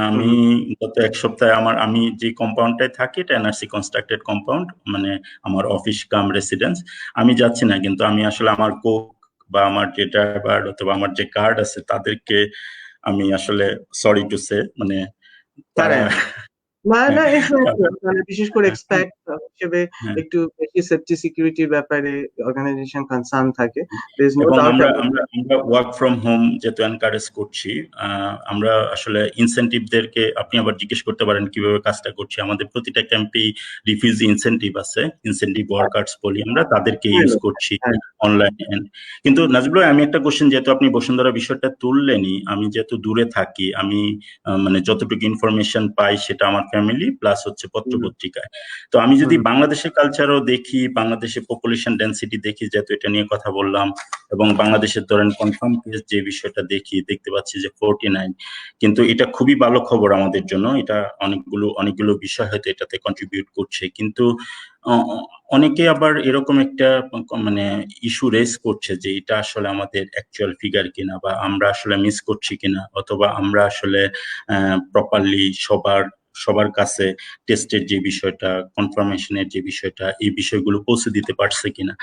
আমি হুম। গত এক সপ্তাহে আমি যে কম্পাউন্ডটায় থাকি এটা এনআরসি কনস্ট্রাক্টেড কম্পাউন্ড, মানে আমার অফিস কাম রেসিডেন্স। আমি যাচ্ছি না, কিন্তু আমি আসলে আমার কোক বা আমার যে ড্রাইভার অথবা আমার যে গার্ড আছে তাদেরকে আমি আসলে সরি টু সে মানে তারা তারাই না না, মানে বিশেষ করে হ্যাঁ, এক্সপ্যাট হিসেবে হ্যাঁ। একটু বেশি সেফটি সিকিউরিটির ব্যাপারে অর্গানাইজেশন কনসার্ন থাকে, দেয়ার ইজ নো এবং ডাউট আমরা অ্যাবাউট আমরা দ্যাট। আমরা ওয়ার্ক ফ্রম হোম যেহেতু এনকারেজ করছি, আমরা আসলে ইনসেনটিভদেরকে আপনি আবার জিজ্ঞেস করতে পারেন কিভাবে কাজটা করছি। আমাদের প্রতিটা ক্যাম্পেই রিফিউজি ইনসেনটিভ আছে, ইনসেনটিভ ওয়ার্কার্স বলি আমরা, তাদেরকে ইউজ করছি অনলাইন। কিন্তু নাজিবুল ভাই, আমি একটা কোশ্চেন, যেহেতু আপনি বসুন্ধরা বিষয়টা তুললেনই, আমি যেহেতু দূরে থাকি, আমি মানে যতটুকু ইনফরমেশন পাই সেটা আমার ফ্যামিলি প্লাস হচ্ছে পত্র পত্রিকায়। তো আমি যদি বাংলাদেশের কালচারও দেখি, বাংলাদেশের পপুলেশন ডেন্সিটি দেখি, যেহেতু এটা নিয়ে কথা বললাম, এবং বাংলাদেশের ধরেন কনফার্ম কেস যে বিষয়টা দেখতে পাচ্ছি যে 49। কিন্তু এটা খুবই ভালো খবর আমাদের জন্য। এটা অনেকগুলো বিষয় হয়তো এটাতে কন্ট্রিবিউট করছে। কিন্তু অনেকে আবার এরকম একটা মানে ইস্যু রেজ করছে যে এটা আসলে আমাদের অ্যাকচুয়াল ফিগার কিনা, বা আমরা আসলে মিস করছি কিনা, অথবা আমরা আসলে প্রপারলি সবার সবার কাছে টেস্টের যে বিষয়টা, কনফার্মেশনের যে বিষয়টা, এই বিষয়গুলো পৌঁছে দিতে পারছে কিনা।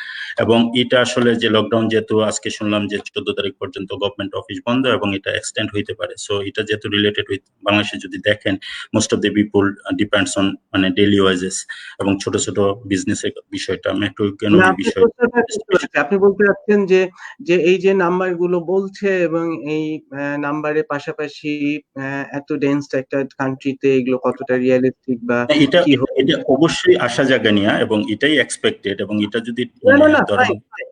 এবং এটা আসলে যে লকডাউন যেহেতু আজকে শুনলাম যে 14 তারিখ পর্যন্ত গভর্নমেন্ট অফিস বন্ধ এবং এটা এক্সটেন্ড হইতে পারে, সো এটা যেহেতু রিলেটেড উইথ বাংলাদেশে যদি দেখেন most of the people depends on মানে ডেইলি ওয়েজেস এবং ছোট ছোট বিজনেসের বিষয়টা, মেট্রো না, ইকোনমি আপনার বিষয়। প্রশ্নটা বুঝতে পারছি। আপনি বলতে চাচ্ছেন যে যে এই যে নাম্বার গুলো বলছে এবং এই নাম্বারের পাশাপাশি এত ডেন্স একটা কান্ট্রিতে এগুলো কতটা রিয়েলিস্টিক বা এটা কি এটা এটা অবশ্যই আশা জাগানিয়া এবং এটাই এক্সপেক্টেড এবং এটা যদি না মানে না না ধরেন fine,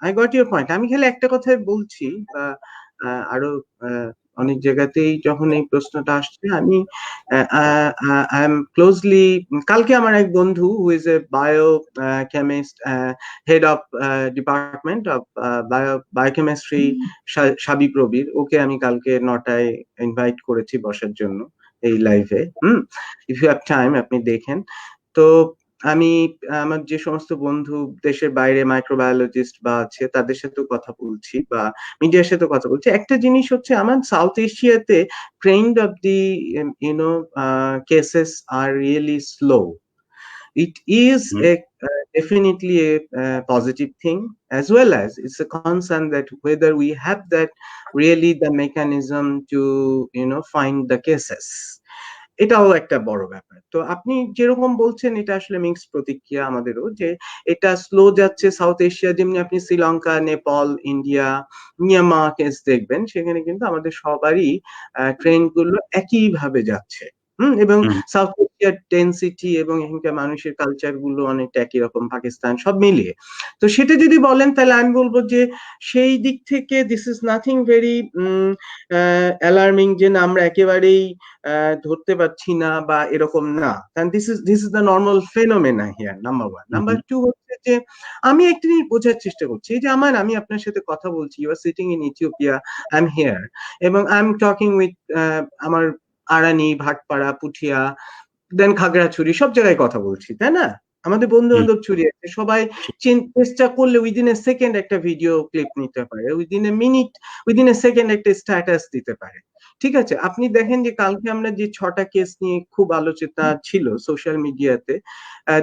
I got your point. আমি খালি একটা কথাই বলছি বা আরো অনেক জায়গাতেই যখন এই প্রশ্নটা আসছে আমি আই এম ক্লোজলি, কালকে আমার এক বন্ধু who is a bio chemist, head of department of biochemistry, সাবিপ্রবির, ওকে আমি কালকে 9টায় ইনভাইট করেছি বসার জন্য এই লাইভে। ইফ ইউ হ্যাভ টাইম আপনি দেখেন। তো আমি আমার যে সমস্ত বন্ধু দেশের বাইরে মাইক্রোবায়োলজিস্ট বা আছে তাদের সাথেও কথা বলছি বা মিডিয়ার সাথে কথা বলছি, একটা জিনিস হচ্ছে আমার সাউথ এশিয়াতে trend of the you know cases are really slow. It is a definitely a positive thing, as well as it's a concern that whether we have that really the mechanism to find the cases. এটাও একটা বড় ব্যাপার। তো আপনি যেরকম বলছেন এটা আসলে মিক্স প্রতিক্রিয়া আমাদেরও, যে এটা স্লো যাচ্ছে সাউথ এশিয়া, যেমনি আপনি Sri Lanka, Nepal, India, Myanmar case দেখবেন, সেখানে কিন্তু আমাদের সবারই ট্রেন্ড গুলো একই ভাবে যাচ্ছে। এবং সাউথ এশিয়ার ডেন্সিটি এবং এখানকার মানুষের কালচার গুলো অনেকটা একই রকম, পাকিস্তান সব মিলিয়ে। তো সেটা যদি বলেন তাহলে আমি বলবো যে সেই দিক থেকে this is nothing very alarming, যে না আমরা একেবারেই ধরতে পারছি না বা এরকম না। কারণ this is the normal phenomena here, number one. Number two হচ্ছে যে আমি একটা জিনিস বোঝার চেষ্টা করছি, যে আমি আপনার সাথে কথা বলছি, you are sitting in Ethiopia, I am here, এবং আই এম টকিং উইথ আমার আরানি, ভাটপাড়া, পুঠিয়া, দেন খাগড়াছড়ি, সব জায়গায় কথা বলছি, তাই না? আমাদের বন্ধু বান্ধব ছড়িয়ে আছে, সবাই চেষ্টা করলে উইদিন এ সেকেন্ড একটা ভিডিও ক্লিপ নিতে পারে, within a minute, within a second একটা স্ট্যাটাস দিতে পারে। ঠিক আছে, আপনি দেখেন যে কালকে আমরা যে 6টা কেস নিয়ে খুব আলোচনা ছিল সোশ্যাল মিডিয়াতে,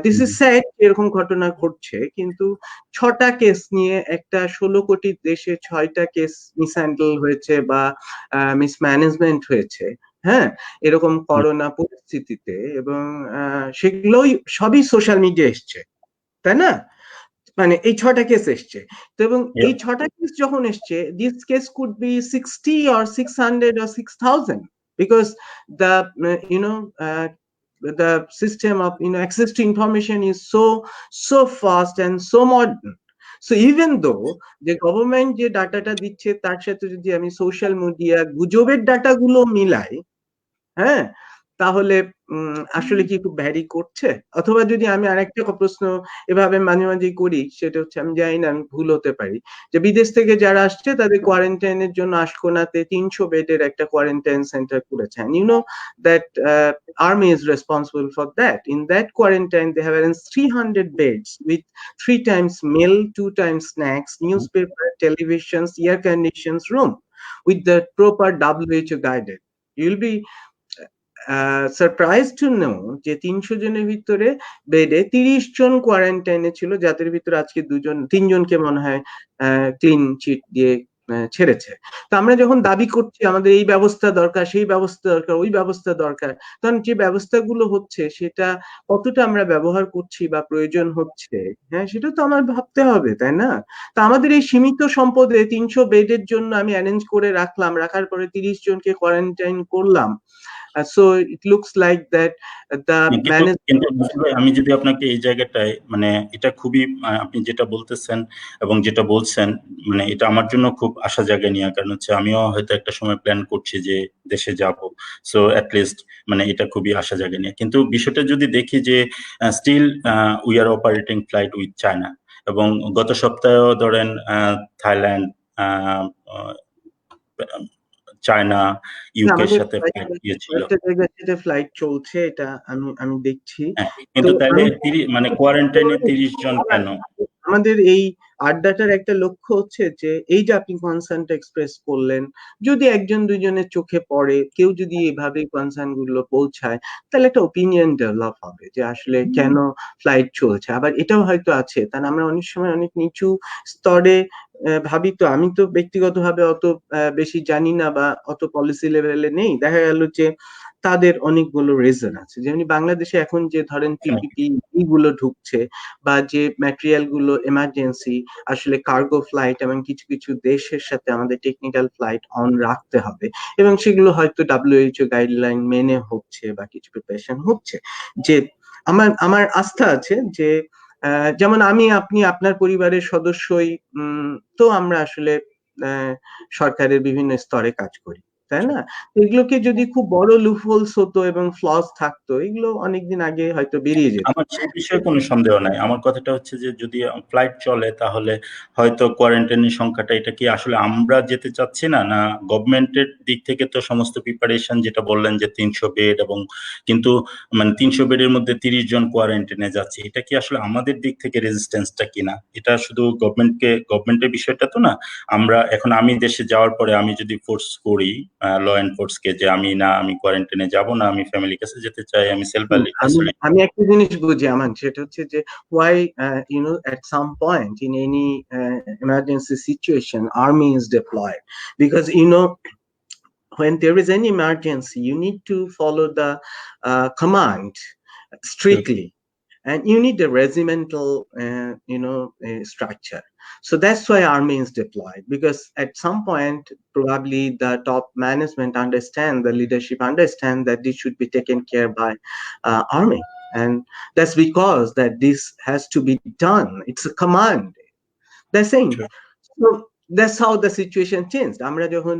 দিস ইজ স্যাড এরকম ঘটনা ঘটছে, কিন্তু 6টা কেস নিয়ে একটা 16 কোটি দেশে 6টা কেস মিসহ্যান্ডেল হয়েছে বা মিসম্যানেজমেন্ট হয়েছে, হ্যাঁ, এরকম করোনা পরিস্থিতিতে, এবং সেগুলোই সবই সোশ্যাল মিডিয়া এসছে, তাই না? মানে এই 6টা কেস এসছে। তো এবং এই 6টা কেস যখন এসছে, this case could be 60 or 600 or 6000, because the you know uh, the system of access to information is so fast and so modern. So even though the government যে ডাটাটা দিচ্ছে তার সাথে যদি আমি সোশ্যাল মিডিয়া গুজবের ডাটা গুলো মিলাই, হ্যাঁ, তাহলে আসলে কি খুব ভ্যারি করছে? অথবা যদি আমি আরেকটা প্রশ্ন এভাবে মাঝে মাঝে করি, সেটা হচ্ছে, আমি জানি না, আমি ভুল হতে পারি, যে বিদেশ থেকে যারা আসছে তাদের কোয়ারেন্টাইনের জন্য আশকোনাতে 300 বেডের একটা কোয়ারেন্টাইন সেন্টার করেছে, and you know that army is responsible for that. In that quarantine they have around 300 beds with 3 times meal, 2 times snacks, newspaper, televisions, air conditions room with the proper WHO guided. You'll be surprise to know যে 300 জনের ভিতরে বেডে 30 জন কোয়ারেন্টাইনে ছিল, যাদের ভিতরে আজকে 3জনকে মনে হয় ক্লিন চিট দিয়ে ছেড়েছে। তো আমরা যখন দাবি করছি আমাদের এই ব্যবস্থা দরকার, সেই ব্যবস্থা দরকার, ওই ব্যবস্থা দরকার, তখন যে ব্যবস্থাগুলো হচ্ছে সেটা কতটা আমরা ব্যবহার করছি বা প্রয়োজন হচ্ছে, হ্যাঁ, সেটা তো আমার ভাবতে হবে, তাই না? তো আমাদের এই সীমিত সম্পদে 300 বেডের জন্য আমি অ্যারেঞ্জ করে রাখলাম, রাখার পরে 30 জনকে কোয়ারেন্টাইন করলাম। So it looks like that the আমি যদি আপনাকে এই জায়গাটায় মানে এটা খুবই আপনি যেটা বলতেছেন এবং যেটা বলছেন, মানে এটা আমার জন্য খুব আশা জাগানিয়া, কারণ হচ্ছে আমিও হয়তো একটা সময় প্ল্যান করছি যে দেশে যাব, সো অ্যাটলিস্ট মানে এটা খুবই আশা জাগানিয়া। কিন্তু বিষয়টা যদি দেখি যে still we are operating flight with China, এবং গত সপ্তাহেও ধরেন থাইল্যান্ড, চায়না, না, ইউকের আমাদের সাথে ফ্লাইট গিয়েছিল। কয়েকটা জায়গা থেকে ফ্লাইট চলছে, এটা আমি দেখছি। হ্যাঁ, তো কিন্তু তাহলে আমি মানে কোয়ারেন্টাইনে 30 জন আমার কেন? আমাদের এই আড্ডাটার একটা লক্ষ্য হচ্ছে যে এই যে আপনি কনসার্নটা এক্সপ্রেস করলেন, যদি একজন দুইজনের চোখে পড়ে, কেউ যদি এভাবে কনসার্ন গুলো পৌঁছায়, তাহলে একটা ওপিনিয়ন ডেভেলপ হবে যে আসলে কেন ফ্লাইট চলছে। আবার এটাও হয়তো আছে, কারণ আমরা অনেক সময় অনেক নিচু স্তরে ভাবি, তো আমি তো ব্যক্তিগতভাবে অত বেশি জানি না বা অত পলিসি লেভেলে নেই, দেখা গেল যে তাদের অনেকগুলো রিজন আছে। যেমনি বাংলাদেশে এখন যে ধরেন পিপিপি গুলো ঢুকছে, বা যে ম্যাটেরিয়াল গুলো এমার্জেন্সি, আসলে কার্গো ফ্লাইট এবং কিছু কিছু দেশের সাথে আমাদের টেকনিক্যাল ফ্লাইট অন রাখতে হবে, এবং সেগুলো হয়তো ডাব্লিউএইচও গাইডলাইন মেনে হচ্ছে বা কিছু প্রিপারেশন হচ্ছে। যে আমার আমার আস্থা আছে যে যেমন আমি আপনি আপনার পরিবারের সদস্যই, তো আমরা আসলে আহ, সরকারের বিভিন্ন স্তরে কাজ করি, তাই না? এগুলোকে যদি খুব বড় লুপহোলস হতো এবং ফ্লস থাকতো, এগুলো অনেকদিন আগে হয়তো বেরিয়ে যেত। আমার সেই বিষয়ে কোনো সন্দেহ নাই। আমার কথাটা হচ্ছে যে যদি ফ্লাইট চলে তাহলে হয়তো কোয়ারেন্টাইনের সংখ্যাটা, এটা কি আসলে আমরা যেতে চাচ্ছি না, না গভর্নমেন্টের দিক থেকে তো সমস্ত প্রিপারেশন, যেটা বললেন যে 300 বেড, এবং কিন্তু মানে 300 বেডের মধ্যে 30 জন কোয়ারেন্টাইনে যাচ্ছে, এটা কি আসলে আমাদের দিক থেকে রেজিস্ট্যান্সটা কিনা? এটা শুধু গভর্নমেন্টের বিষয়টা তো না। আমরা এখন, আমি দেশে যাওয়ার পরে আমি যদি ফোর্স করি ল এনফোর্সকে যে আমি কোয়ারেন্টাইনে যাব না, আমি ফ্যামিলির কাছে যেতে চাই, আমি সেলফ আমি আইসোলেট। আমি একটা জিনিস বুঝি আমান, সেটা হচ্ছে যে why at some point in any emergency situation army is deployed, because when there is any emergency you need to follow the command strictly, and you need a regimental structure. So that's why army is deployed, because at some point probably the top management understand, the leadership understand that this should be taken care by army, and that's because that this has to be done, it's a command, they're saying. So that's how the situation changed. আমরা যখন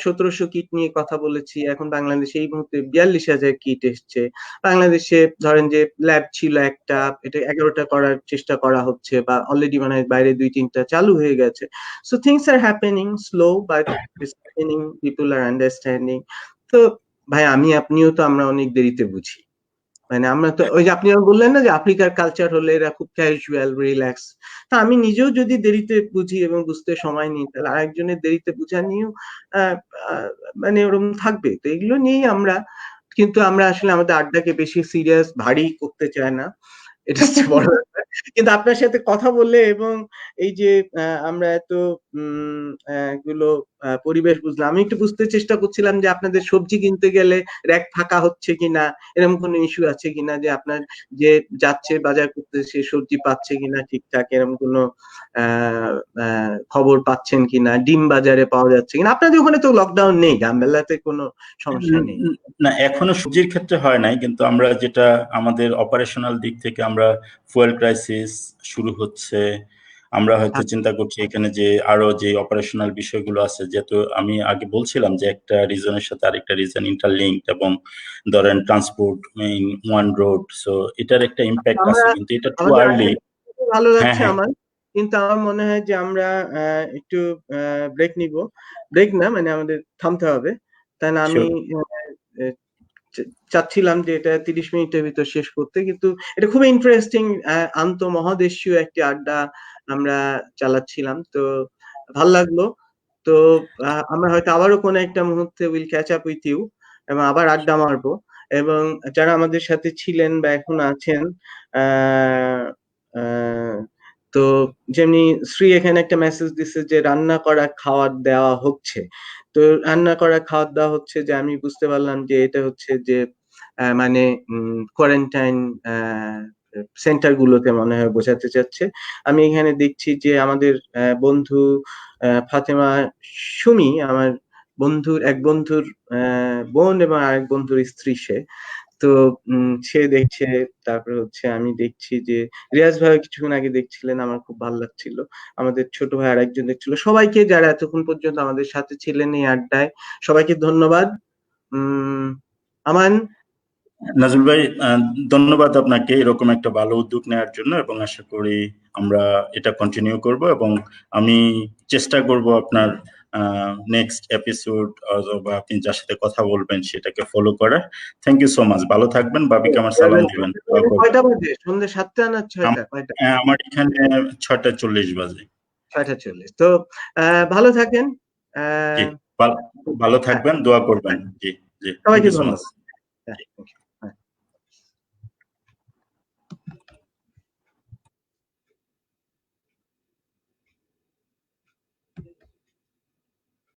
1700 kit নিয়ে কথা বলেছি, এখন বাংলাদেশে এই মুহূর্তে 42,000 kit এসছে। বাংলাদেশে ধরেন যে ল্যাব ছিল একটা, এটা 11টা করার চেষ্টা করা হচ্ছে, বা অলরেডি মানে বাইরে 2-3টা চালু হয়ে গেছে। So things are happening slow, but it's happening, people are understanding. তো ভাই আমি আপনিও তো আমরা অনেক দেরিতে বুঝি। মানে আমরা তো ওই যে আপনি বললেন না যে আফ্রিকার কালচার হলে এরা খুব ক্যাজুয়াল রিল্যাক্স, তা আমি নিজেও যদি দেরিতে বুঝি এবং বুঝতে সময় নিই, তাহলে আরেকজনের দেরিতে বুঝা নিয়েও আহ, আহ, মানে ওরকম থাকবে। তো এগুলো নিয়েই আমরা, কিন্তু আমরা আসলে আমাদের আড্ডাকে বেশি সিরিয়াস ভারী করতে চাই না, এটা হচ্ছে বড় ব্যাপার। কিন্তু আপনার সাথে কথা বললে এবং এই যে আমরা এত গুলো পরিবেশ বুঝলাম, আমি একটু বুঝতে চেষ্টা করছিলাম যে আপনাদের সবজি কিনতে গেলে র্যাক ফাঁকা হচ্ছে কিনা, এরকম কোনো ইস্যু আছে কিনা, যে আপনার যে যাচ্ছে বাজার করতে সে সবজি পাচ্ছে কিনা ঠিকঠাক, এরকম কোনো খবর পাচ্ছেন কিনা, ডিম বাজারে পাওয়া যাচ্ছে কিনা। আপনাদের ওখানে তো লকডাউন নেই, গাম্বেলাতে কোনো সমস্যা নেই। না, এখনো সবজির ক্ষেত্রে হয় নাই, কিন্তু আমরা যেটা আমাদের অপারেশনাল দিক থেকে আমরা ফুয়েল ক্রাইসিস শুরু হচ্ছে, আমরা হয়তো চিন্তা করছি এখানে যে আরো যে অপারেশনাল বিষয়গুলো আছে, যেহেতু আমি আগে বলছিলাম যে একটা রিজনের সাথে আরেকটা রিজন ইন্টারলিঙ্কড, এবং ধরেন transport in one road, so এটার একটা ইম্প্যাক্ট আমরা আছে, কিন্তু এটা টু আমাদের আর্লি। আড্ডা ভালো হ্যাঁ, লাগছে হ্যাঁ, আমার, কিন্তু আমার মনে হয় যে আমরা একটু ব্রেক নিব। ব্রেক না মানে আমাদের থামতে হবে, তাই না? আমি শিওর। আহ, চাচ্ছিলাম যে এটা 30 মিনিটের ভিতর শেষ করতে, কিন্তু এটা খুব ইন্টারেস্টিং আন্তঃমহাদেশীয় একটি আড্ডা আমরা চালাচ্ছিলাম, তো ভাল লাগলো। তো আমরা হয়তো আবারও কোনো একটা মুহূর্তে will catch up with you, এবং আবার আড্ডা মারবো। এবং যারা আমাদের সাথে ছিলেন বা এখন আছেন, আহ আহ তো যেমনি শ্রী এখানে একটা মেসেজ দিছে যে রান্না করা খাবার দেওয়া হচ্ছে, তো রান্না করা খাবার দেওয়া হচ্ছে, যে আমি বুঝতে পারলাম যে এটা হচ্ছে যে মানে কোয়ারেন্টাইন সেন্টার গুলোতে মনে হয় বোঝাতে চাচ্ছে। আমি এখানে দেখছি যে আমাদের বন্ধু ফাতেমা সুমি, আমার এক বন্ধুর বোন এবং আরেক বন্ধুর স্ত্রী সে, তো সে দেখছে। তারপরে হচ্ছে আমি দেখছি যে রিয়াজ ভাই কিছুক্ষণ আগে দেখছিলেন, আমার খুব ভালো লাগছিল। আমাদের ছোট ভাই আরেকজন দেখছিল। সবাইকে যারা এতক্ষণ পর্যন্ত আমাদের সাথে ছিলেন এই আড্ডায়, সবাইকে ধন্যবাদ। উম আমান। নাজমুল ভাই, ধন্যবাদ আপনাকে এরকম একটা ভালো উদ্যোগ নেওয়ার জন্য, এবং আশা করি আমরা এটা কন্টিনিউ করব, এবং আমি চেষ্টা করব আপনার নেক্সট এপিসোড অথবা আপনি যার সাথে কথা বলবেন সেটাকে ফলো করার। Thank you so much. ভালো থাকবেন। বাবিকে আমার সালাম দিবেন। কয়টা বাজে? সন্ধ্যে ৭টা না ৬টা? কয়টা? আমার এখানে 6:40 বাজে। ৬টা ৪০। তো ভালো থাকেন। জি, আহ, ভালো হ্যাঁ, থাকবেন, দোয়া করবেন। জি, জি। থ্যাংক সবাইকে ইউ সো মাচ। ধন্যবাদ। হ্যাঁ, thank you.